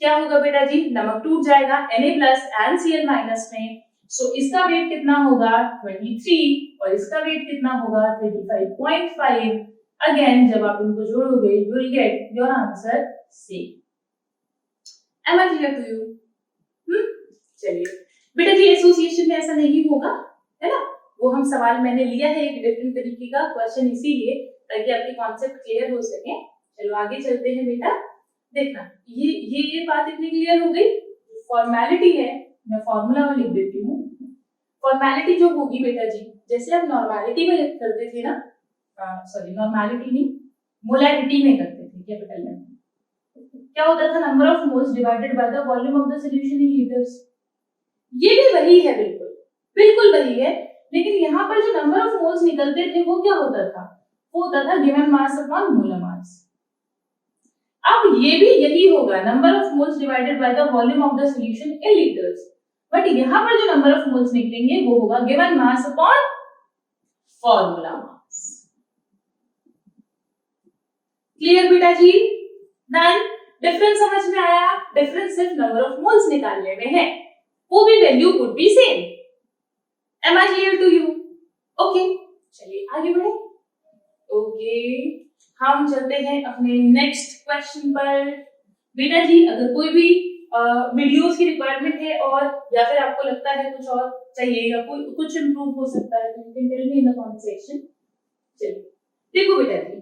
क्या होगा बेटा जी, नमक टूट जाएगा Na+Cl- में। सो इसका वेट कितना होगा 23 और इसका वेट कितना होगा 35.5। अगेन जब आप इनको जोड़ोगे you will get your answer C. Am I clear to you? चलिए बेटा जी, एसोसिएशन में ऐसा नहीं होगा, है ना, वो हम सवाल मैंने लिया है एक डिफरेंट तरीके का क्वेश्चन, इसीलिए ताकि आपके कॉन्सेप्ट क्लियर हो सके। चलो आगे चलते हैं बेटा, देखना ये बात इतनी क्लियर हो गई। फॉर्मेलिटी है, मैं फॉर्मूला में लिख देती हूँ। फॉर्मेलिटी जो होगी बेटा जी, जैसे हम नॉर्मेलिटी में करते थे ना, सॉरी नॉर्मेलिटी नहीं, मोलैरिटी में करते थे कैपिटल में, क्या होता था, number of moles divided by the volume of the solution in litres. ये भी वही है, बिल्कुल बिल्कुल वही है, लेकिन यहाँ पर जो नंबर ऑफ मोल्स निकलते थे वो क्या होता था, वो होता था given mass upon molar mass. अब ये भी यही होगा, number of moles divided by the volume of the solution in litres, but यहाँ पर जो नंबर ऑफ मोल्स निकलेंगे वो होगा given mass upon formula mass. Clear बेटा जी? डन। डिफरेंस समझ में आया? डिफरेंस सिर्फ नंबर ऑफ मोल्स निकालने में है, वो भी value would be same. Am I clear to you? Okay, चलिए आगे बढ़े। ओके, हम चलते हैं अपने नेक्स्ट क्वेश्चन पर। बेटा जी अगर कोई भी वीडियोस की रिक्वायरमेंट है और या फिर आपको लगता है कुछ और चाहिए या कोई कुछ इंप्रूव हो सकता है, तो you can tell me in the comment section. चलिए देखो बेटा जी,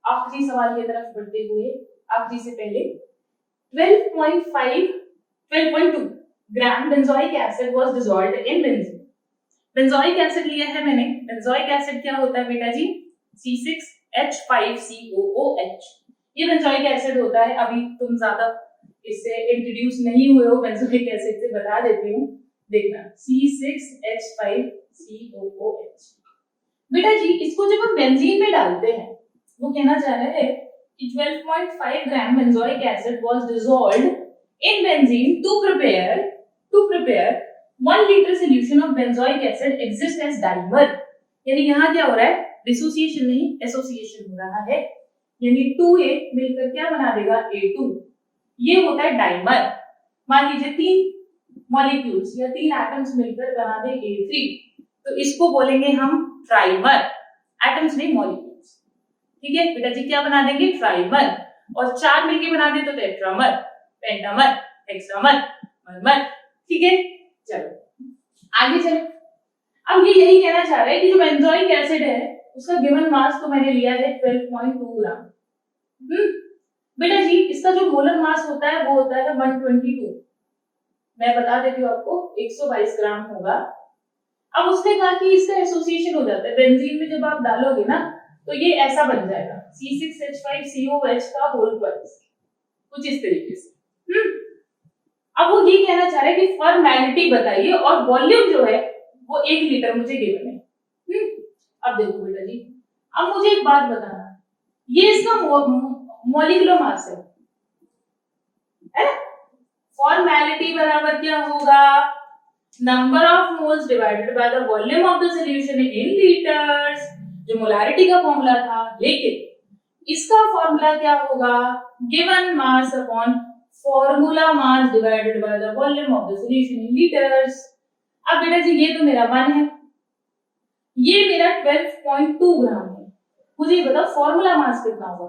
आखिरी सवाल की तरफ बढ़ते हुए, आखिरी से पहले 12.2 gram benzoic acid was dissolved in benzene. Benzoic acid लिया है मैंने। बेंजोइक एसिड क्या होता है बेटा जी, C6H5COOH। ये बेंजोइक एसिड होता है। अभी तुम ज्यादा इससे इंट्रोड्यूस नहीं हुए हो बेंजोइक एसिड से, बता देती हूँ, देखना C6H5COOH। बेटा जी इसको जब हम बेंजीन में डालते हैं, वो कहना चाह रहा है कि 12.5 gram benzoic acid was dissolved in benzene to prepare 1 liter solution of benzoic acid exists as dimer। यानी यहाँ क्या हो रहा है, डिसोसिएशन नहीं एसोसिएशन हो रहा है, यानी 2A मिलकर क्या बना देगा A2, ये होता है डाइमर। मान लीजिए 3 मॉलिक्यूल्स या 3 एटम्स मिलकर बना दे A3, तो इसको बोलेंगे हम ट्राइमर। एटम्स नहीं, मॉलिक्यूल्स। ठीक है बेटा जी, क्या बना देंगे, ट्राइमर, और 4 मिलके बना दे तो टेट्रामर, पेंटामर, हेक्सामर, मरमर। ठीक है, चलो आगे चलो। अब ये यही कहना चाह रहा है कि जो बेंजोइक एसिड है उसका गिवन मास तो मैंने लिया है 12.2 ग्राम। बेटा जी इसका जो मोलर मास होता है वो होता है 122, मैं बता देती हूँ आपको, 122 ग्राम होगा। अब उसने कहा कि इसका एसोसिएशन हो जाता है, बेंजीन में जब आप डालोगे ना तो ये ऐसा बन जाएगा C6H5COH का होल ट्वाइस, कुछ इस तरीके से। अब वो ये कहना चाह रहा है कि फॉर्मेलिटी बताइए और वॉल्यूम जो है वो 1 लीटर मुझे गिवन है। अब देखो बेटा जी, अब मुझे एक बात बताना, ये इसका मॉलिक्यूलर मास है ना? फॉर्मेलिटी बराबर क्या होगा, number of moles divided by the volume of the solution in litres, जो मोलारिटी का फॉर्मूला था। लेकिन इसका फॉर्मूला क्या होगा, given mass upon formula mass divided by the volume of the solution in litres. अब बेटा जी ये तो मेरा 1 है, ये मेरा 12.2 ग्राम है, मुझे ये बताओ फॉर्मूला मास कितना होगा,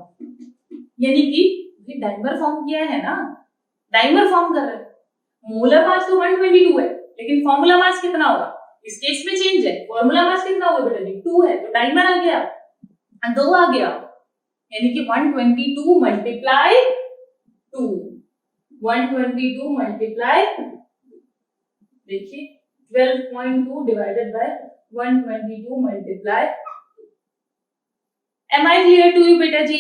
यानी कि ये डाइमर फॉर्म किया है ना, डाइमर फॉर्म कर रहा है, मोलर मास तो 122 है, लेकिन फॉर्मूला मास कितना होगा, इस केस में चेंज है, फॉर्मूला मास कितना होगा बेटा जी 2 है, तो डाइमर आ गया, 2 आ गया, यानी कि 122 मल्टीप्लाई 2, 122 मल्टीप्लाई, देखिए 12.2 divided by 122 multiply. Am I clear to you बेटा जी?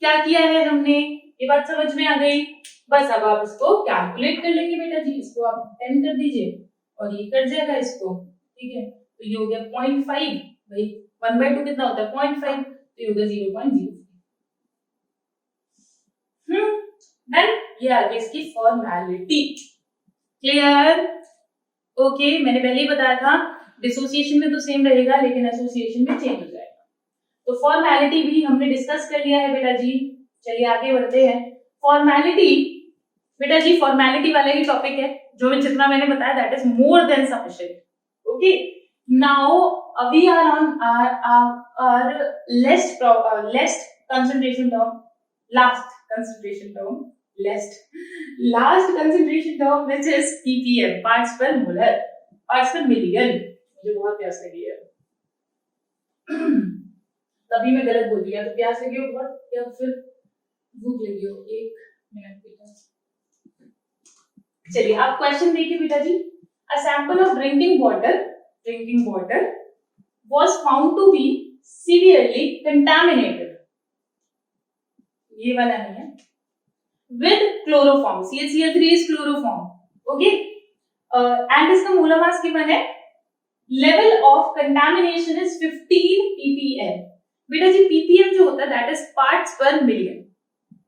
क्या किया है हमने, ये बात समझ में आ गई? बस अब आप इसको कैलकुलेट कर लेंगे बेटा जी, इसको आप 10 कर दीजिए और ये कर जाएगा इसको। ठीक है, तो ये हो गया 0.5, भाई 1/2 कितना होता है 0.5, तो ये हो गया 0.0। डन, ये आ गई इसकी फॉर्मेलिटी। क्लियर? ओके, मैंने पहले ही बताया था डिसोसिएशन में तो सेम रहेगा लेकिन एसोसिएशन में चेंज हो जाएगा। तो फॉर्मेलिटी भी हमने डिस्कस कर लिया है बेटा जी। चलिए आगे बढ़ते हैं। फॉर्मेलिटी बेटा जी, फॉर्मेलिटी वाला ही टॉपिक है, जो जितना मैंने बताया that is more than sufficient. Okay, now we are on our least concentration term, last concentration term which is ppm, parts per molar, parts per million. मुझे बहुत प्यास लगी है तभी मैं गलत बोल दिया, तो प्यास लगी हो बहुत या फिर भूख लगी हो, 1 मिनट बेटा। चलिए आप क्वेश्चन देखिए बेटा जी। A sample of drinking water was found to be severely contaminated, ये वाला नहीं है, with chloroform, CaCl3 is chloroform, okay, and इसका मोलर मास कितना है, level of contamination is 15 ppm। बेटा जी ppm जो होता है that is parts per million.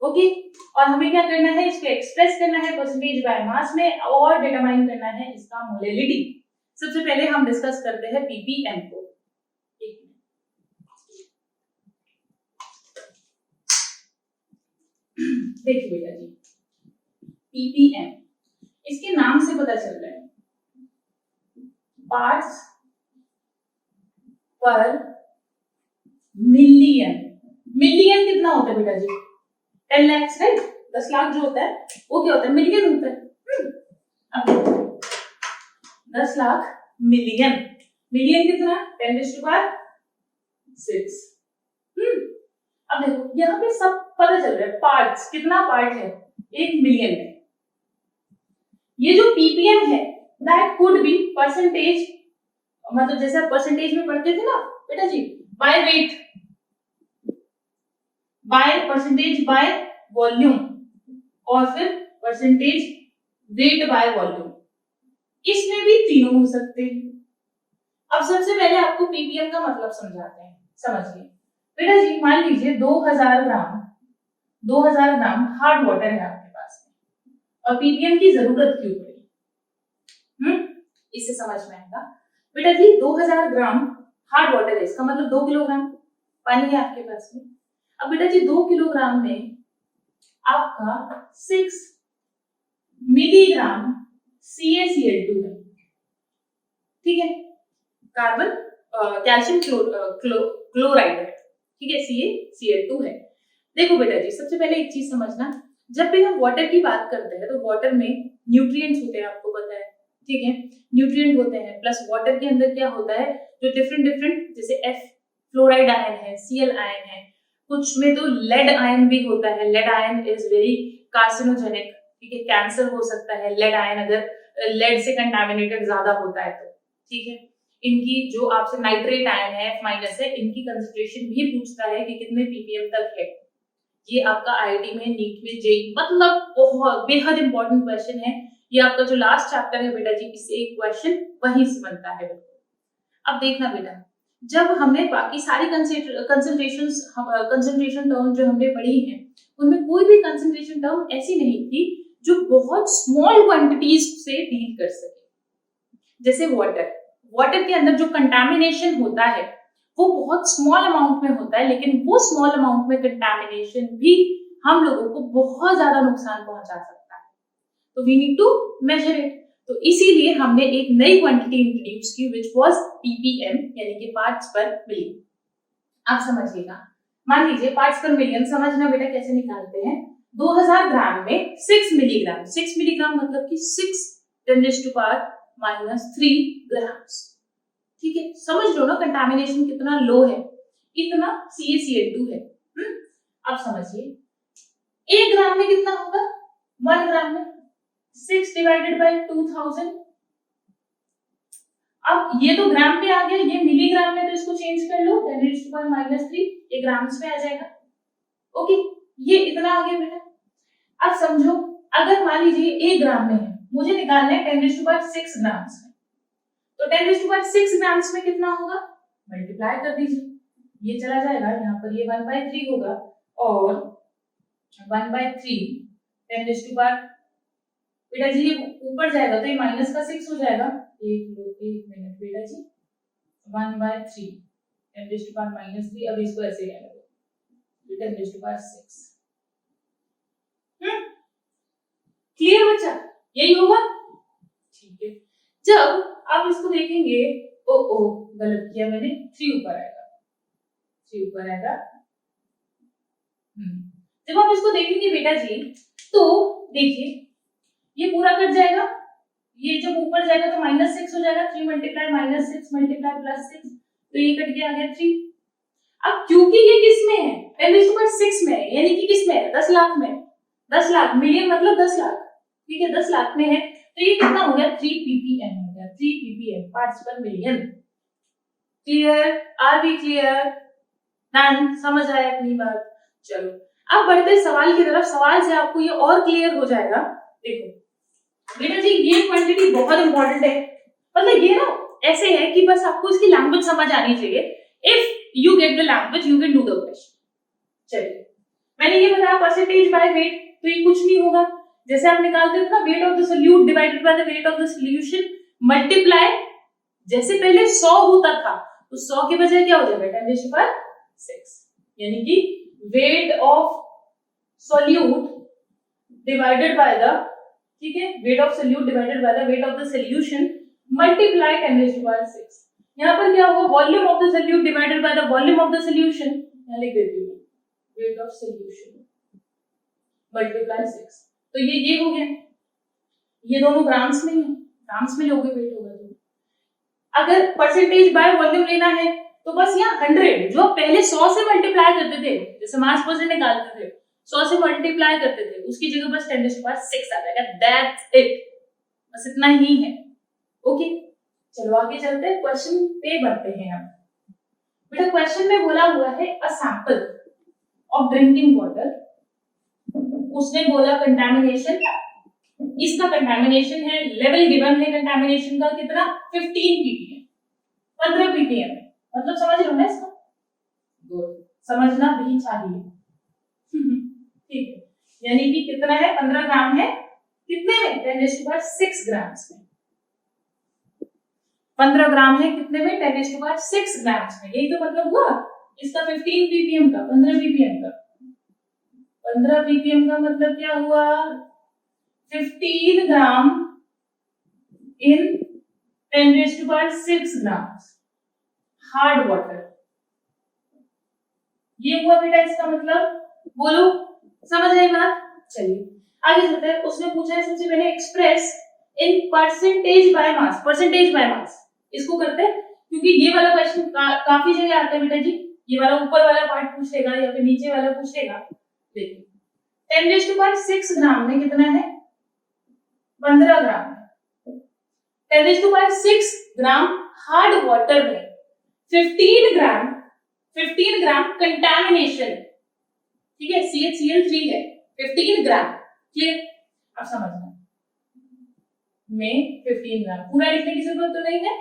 Okay, और हमें क्या करना है, इसको एक्सप्रेस करना है परसेंटेज बाय मास में और डिटरमाइन करना है इसका मोलैलिटी। सबसे पहले हम डिस्कस करते हैं ppm को। देखिए बेटा जी ppm, इसके नाम से पता चल रहा है पार्ट्स पर मिलियन। मिलियन कितना होता है बेटा जी, 10 लाख, राइट? 10 लाख जो होता है वो क्या होता है, मिलियन होता है। अब 10 लाख मिलियन, मिलियन कितना, 10⁻⁶। अब देखो यहाँ पे सब पता चल रहा है, पार्ट्स कितना पार्ट है 1 मिलियन में। ये जो ppm है दैट कुड बी परसेंटेज, मतलब जैसे आप परसेंटेज में पढ़ते थे ना बेटा जी, by weight, by percentage by volume, और फिर परसेंटेज वेट बाय वॉल्यूम, इसमें भी तीनों हो सकते हैं। अब सबसे पहले आपको ppm का मतलब समझाते हैं, समझिए बेटा जी। मान लीजिए 2000 ग्राम हार्ड वाटर है आपके पास में, और ppm की जरूरत क्यों पड़ी, इससे समझ में आएगा। बेटा जी 2000 ग्राम हार्ड वाटर है, इसका मतलब 2 किलोग्राम पानी है आपके पास में। अब बेटा जी 2 किलोग्राम में आपका 6 मिलीग्राम CaCl2 है, ठीक है, कार्बन कैल्शियम क्लोराइड है, ठीक है, CaCl2 है। देखो बेटा जी, सबसे पहले एक चीज समझना, जब भी हम वाटर की बात करते हैं तो वाटर में न्यूट्रिएंट्स होते हैं, आपको पता है, ठीक है, न्यूट्रिएंट होते हैं, प्लस वाटर के अंदर क्या होता है, जो डिफरेंट जैसे F फ्लोराइड आयन है, Cl आयन है, कुछ में तो लेड आयन भी होता है। Lead ion is very carcinogenic, ठीक है, कैंसर हो सकता है लेड आयन अगर लेड से कंटामिनेटेड ज्यादा होता है तो, ठीक है। इनकी जो आपसे नाइट्रेट आयन है F- है, इनकी कंसंट्रेशन भी पूछता है कि कितने ppm तक है। ये आपका आईआईटी में, नीट में, जेईई, मतलब बहुत बेहद इंपॉर्टेंट क्वेश्चन है। ये आपका जो लास्ट चैप्टर है बेटा जी, इससे एक क्वेश्चन वहीं से बनता है। अब देखना बेटा, जब हमने बाकी सारी कंसंट्रेशन टर्म जो हमने पढ़ी हैं, उनमें कोई भी कंसंट्रेशन टर्म ऐसी नहीं थी जो बहुत स्मॉल क्वांटिटीज से डील कर सके। जैसे वाटर के अंदर जो कंटामिनेशन होता है वो बहुत स्मॉल अमाउंट में होता है, लेकिन वो स्मॉल अमाउंट में कंटामिनेशन भी हम लोगों को बहुत ज्यादा नुकसान पहुंचा सकता है। तो we need to measure it. तो इसीलिए हमने एक नई क्वांटिटी इंट्रोड्यूस की विच वाज ppm, यानी कि पार्ट्स पर मिलियन। आप समझिएगा, मान लीजिए पार्ट्स पर मिलियन, समझना बेटा कैसे निकालते हैं। 2000 ग्राम में 6 मिलीग्राम, 6 मिलीग्राम मतलब कि 6 10⁻³ ग्राम्स, ठीक है। समझ लो ना कंटामिनेशन कितना लो है, इतना CaCl2 है। अब समझिए 1 ग्राम में कितना होगा, 1 ग्राम में 6 डिवाइडेड बाय 2000। अब ये तो ग्राम में आ गया, ये मिलीग्राम में, तो इसको चेंज कर लो 10⁻³ ये ग्राम्स में आ जाएगा। ओके, ये इतना आ गया बेटा। अब समझो अगर मान लीजिए 1 ग्राम में है, मुझे निकालना है 10⁻6 ग्राम्स में, तो 10⁻6 ग्राम्स में कितना होगा, मल्टीप्लाई कर दीजिए, ये चला जाएगा यहाँ पर, ये 1/3 होगा, और 1/3 10⁻, बेटा जी ये ऊपर जाएगा तो ये माइनस का 6 हो जाएगा। एक मिनट बेटा जी, 1/3 10⁻³ अब इसको ऐसे ले लो, 10⁻6। क्लियर बच्चा, यही होगा, ठीक है। जब आप इसको देखेंगे, ओ गलत किया मैंने, 3 ऊपर आएगा, 3 ऊपर आएगा। जब आप इसको देखेंगे बेटा जी, तो देखिए ये पूरा कट जाएगा, ये जब ऊपर जाएगा तो -6 हो जाएगा, 3 × -6 × +6, तो ये कट के आ गया 3। अब क्योंकि ये किस में है, 10⁻6 में है, यानी कि किस में है, 10 लाख में, 10 लाख, मिलियन मतलब 10 लाख, ठीक है, 10 लाख में है, तो ये कितना हो गया, 3 ppm हो गया, 3 ppm parts per million. Clear, are we clear, done, समझ आया अपनी बात। चलो अब बढ़ते सवाल की तरफ, सवाल से आपको ये और क्लियर हो जाएगा। देखो बेटा जी ये क्वांटिटी बहुत इंपॉर्टेंट है, मतलब ये ना ऐसे है कि बस आपको इसकी लैंग्वेज समझ आनी चाहिए। If you get the language you can do the question. चलिए मैंने ये बताया परसेंटेज बाय वेट, तो ये कुछ नहीं होगा, जैसे आप निकालते थे ना weight of the solute divided by the weight of the solution multiply, जैसे पहले 100 होता था तो 100 के बजाय क्या हो जाएगा 10⁻6, यानी कि weight of solute divided by the, ठीक है, weight of solute divided by the weight of the solution multiply 10⁻6। यहाँ पर क्या होगा, volume of the solute divided by the volume of the solution, यहाँ लिख देती हूँ वेट ऑफ सॉल्यूशन मल्टीप्लाई 6, तो ये हो गया, ये दोनों ग्राम्स में है, ग्राम्स में लोगे वेट होगा। तो अगर परसेंटेज बाय वॉल्यूम लेना है तो बस यहाँ 100 जो पहले 100 से मल्टीप्लाई करते थे, जैसे मास परसेंट निकालते थे 100 से मल्टीप्लाई करते थे, उसकी जगह बस 10⁻6 आ जाएगा, दैट्स इट, बस इतना ही है। ओके चलो आगे चलते हैं, क्वेश्चन पे बढ़ते हैं। अब बेटा क्वेश्चन में बोला हुआ है अ सैंपल ऑफ ड्रिंकिंग वाटर, उसने बोला कंटामिनेशन, इसका कंटामिनेशन है, लेवल गिवन है कंटामिनेशन का कितना 15 ppm, 15 ppm, मतलब समझ लो ना इसको, समझना भी चाहिए, ठीक है, यानी कि कितना है 15 ग्राम है, कितने में 10⁻6 ग्राम्स में, 15 ग्राम है कितने में 10⁻6 ग्राम्स में, यही तो मतलब हुआ इसका 15 ppm का, 15 ppm का, 15 ppm का मतलब क्या हुआ 15 ग्राम इन 10⁻6 ग्राम्स हार्ड वाटर, ये हुआ बेटा इसका मतलब, बोलो समझ आई बात। चलिए आगे चलते हैं। उसने पूछा है सबसे पहले express in percentage by mass, percentage by mass इसको करते हैं, क्योंकि ये वाला क्वेश्चन काफी जगह आता है बेटा जी। ये वाला ऊपर वाला पार्ट पूछेगा या फिर नीचे वाला पूछेगा। देखिए 10⁻6 ग्राम में कितना है, 15 ग्राम। 10⁻6 ग्राम हार्ड वाटर में 15 ग्राम कंटामिनेशन, ठीक है, CaCl3 है 15 ग्राम। क्लियर, अब समझना में 15 ग्राम पूरा लिखने की जरूरत तो नहीं है।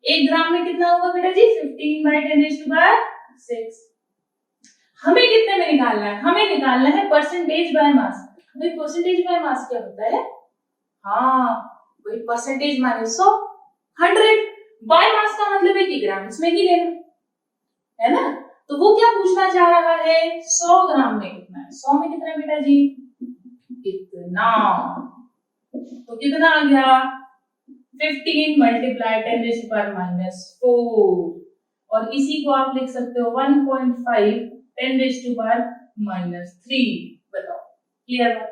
1 ग्राम में कितना होगा बेटा जी, 15/10⁻6। हमें कितने में निकालना है, हमें निकालना है परसेंटेज बाय मास। भाई परसेंटेज बाय मास क्या होता है, हाँ वही परसेंटेज माइनस 100 बाय मास का मतलब है कि ग्राम इसमें ही लेना है ना। तो वो क्या पूछना चाह रहा है, 100 ग्राम में कितना है, 100 में कितना है बेटा जी, इतना। तो कितना आ गया, 15 × 10⁻⁻⁴ और इसी को आप लिख सकते हो 1.5 10⁻⁻3। बताओ क्लियर बात,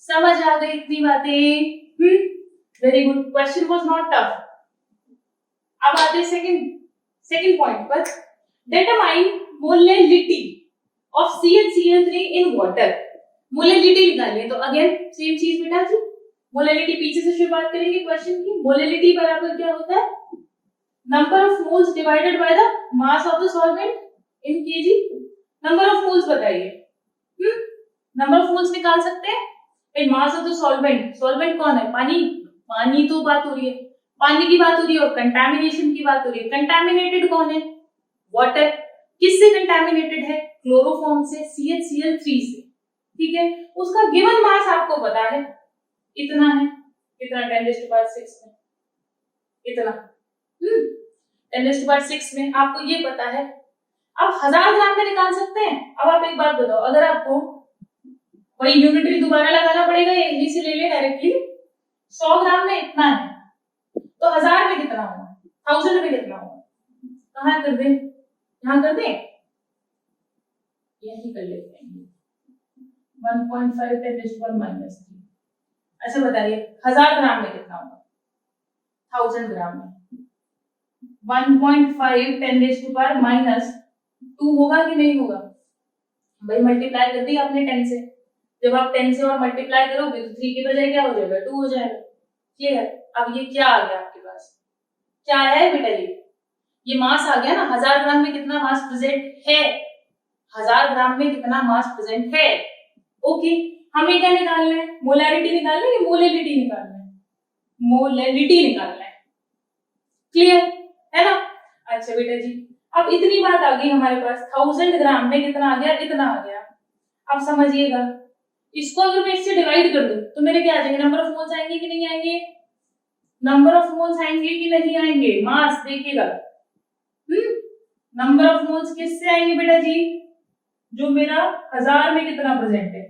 समझ आ गई इतनी बातें। Very good, question was not tough. अब आते सेकंड पॉइंट पर, determine molality of CaCl3 in water. Molality निकालिए, तो अगेन सेम चीज बेटा जी, मोलैलिटी पीछे से शुरुआत करेंगे क्वेश्चन की। मोलैलिटी बराबर क्या होता है, number of moles divided by the mass of the solvent in KG. Number of moles बताइए, नंबर ऑफ मोल्स निकाल सकते हैं। Mass of the solvent, solvent कौन है, पानी, पानी तो बात हो रही है, पानी की बात हो रही है और कंटामिनेशन की बात हो रही है। कंटामिनेटेड कौन है, वाटर। किससे कंटामिनेटेड है, क्लोरोफॉर्म से, CaCl3 से, ठीक है। उसका गिवन मास आपको पता है, इतना है, कितना 10⁻6 में इतना, 10⁻6 में आपको ये पता है। अब 1000 ग्राम में निकाल सकते हैं। अब आप एक बात बताओ, अगर आपको वही यूनिटरी दोबारा लगाना पड़ेगा या यहीं से ले ले डायरेक्टली, 100 ग्राम में इतना है तो 1000 में कितना होगा, 1000 में कितना होगा, कहाँ कर दे, यहाँ कर दे, यही कर लेते हैं 1.5 10⁻⁻3। अच्छा बताइए 1000 ग्राम में कितना होगा, 1000 ग्राम में 1.5 10⁻⁻2 होगा कि नहीं होगा। भाई मल्टीप्लाई कर दी आपने 10 से, जब आप 10 से और मल्टीप्लाई करोगे तो 3 के बजाय क्या हो जाएगा, 2 हो जाएगा। क्लियर, अब ये क्या आ गया आपके पास, क्या है बेटा ये मास आ गया ना। 1000 ग्राम में कितना मास प्रेजेंट है, 1000 ग्राम में कितना मास प्रेजेंट है। ओके, हमें क्या निकालना है, मोलैरिटी निकालना है या मोलैलिटी निकालना है, मोलैलिटी निकालना है। क्लियर है ना। अच्छा बेटा जी, अब इतनी बात आ गई हमारे पास, 1000 ग्राम में कितना आ गया, इतना आ गया। अब समझिएगा, इसको अगर मैं इससे डिवाइड कर दूं तो मेरे क्या आ जाएंगे, नंबर ऑफ मोल्स आएंगे कि नहीं आएंगे, नंबर ऑफ मोल्स आएंगे कि नहीं आएंगे, मास देखिएगा। नंबर ऑफ मोल्स किससे आएंगे बेटा जी, जो मेरा 1000 में कितना प्रेजेंट है,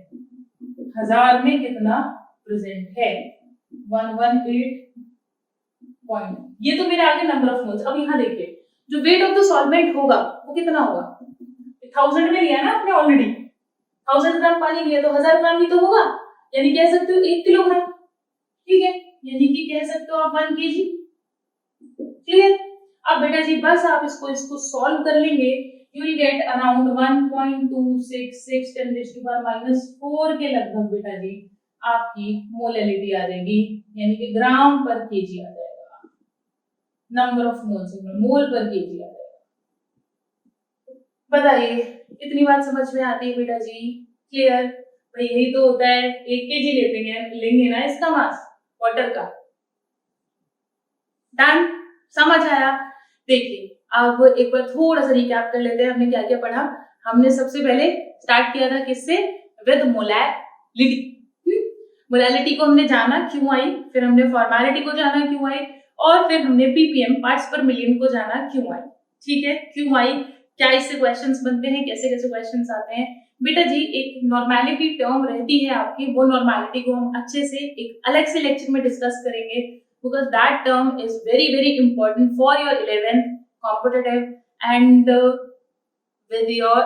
1000 में कितना प्रेजेंट है 118 पॉइंट, ये तो मेरे आगे नंबर ऑफ मोल्स। अब यहाँ देखिए जो वेट ऑफ द सॉल्वेंट होगा वो कितना होगा, 1000 में लिया ना आपने ऑलरेडी, 1000 ग्राम पानी लिया तो 1000 ग्राम ही तो होगा, यानी कह सकते हो 1 किलोग्राम। ठीक है, यानी कि कह सकते हो आप 1 kg। क्लियर। अब बेटा जी बस आप इसको सॉल्व कर लेंगे, you will get around 1.266 10⁻⁻4 के लगभग बेटा जी आपकी मोलैलिटी आ जाएगी, यानी कि ग्राम पर केजी आ जाएगा, नंबर ऑफ मोल्स मोल पर केजी आ जाएगा। बताइए इतनी बात समझ में आती है बेटा जी, क्लियर। भाई यही तो होता है, 1 kg लेंगे ना इसका मास वाटर का। डन, समझ आया। देखिए अब एक बार थोड़ा सा रिकैप कर लेते हैं, हमने क्या क्या पढ़ा। हमने सबसे पहले स्टार्ट किया था किससे, विद मोलैलिटी। मोलैलिटी को हमने जाना क्यों आई, फिर हमने फॉर्मेलिटी को जाना क्यों आई, और फिर हमने पीपीएम पार्ट्स पर मिलियन को जाना क्यों आई। ठीक है, क्यों आई, क्या इससे क्वेश्चंस बनते हैं, कैसे कैसे क्वेश्चंस आते हैं। बेटा जी एक नॉर्मेलिटी टर्म रहती है आपकी, वो नॉर्मेलिटी को हम अच्छे से एक अलग से लेक्चर में डिस्कस करेंगे, because that term is very very important for your 11th competitive and with your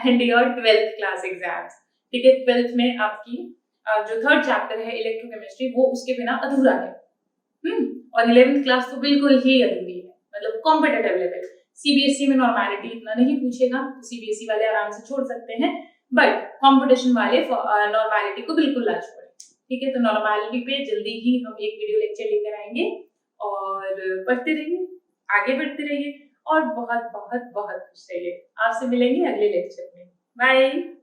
and your 12th class exams. ठीक है, 12th में आपकी जो 3rd चैप्टर है इलेक्ट्रोकेमिस्ट्री वो उसके बिना अधूरा है। और 11th क्लास तो बिल्कुल ही अधूरी है, मतलब कॉम्पिटिटिव लेवल। सीबीएसई में नॉर्मेलिटी इतना नहीं पूछेगा, तो सीबीएसई वाले आराम से छोड़ सकते हैं, बट कंपटीशन वाले नॉर्मेलिटी को बिल्कुल ना छोड़ें। ठीक है, तो नॉर्मेलिटी पे जल्दी ही हम एक वीडियो लेक्चर लेकर आएंगे और पढ़ते रहिए, आगे बढ़ते रहिए और बहुत बहुत बहुत खुश रहिए। आपसे मिलेंगे अगले लेक्चर में। बाय।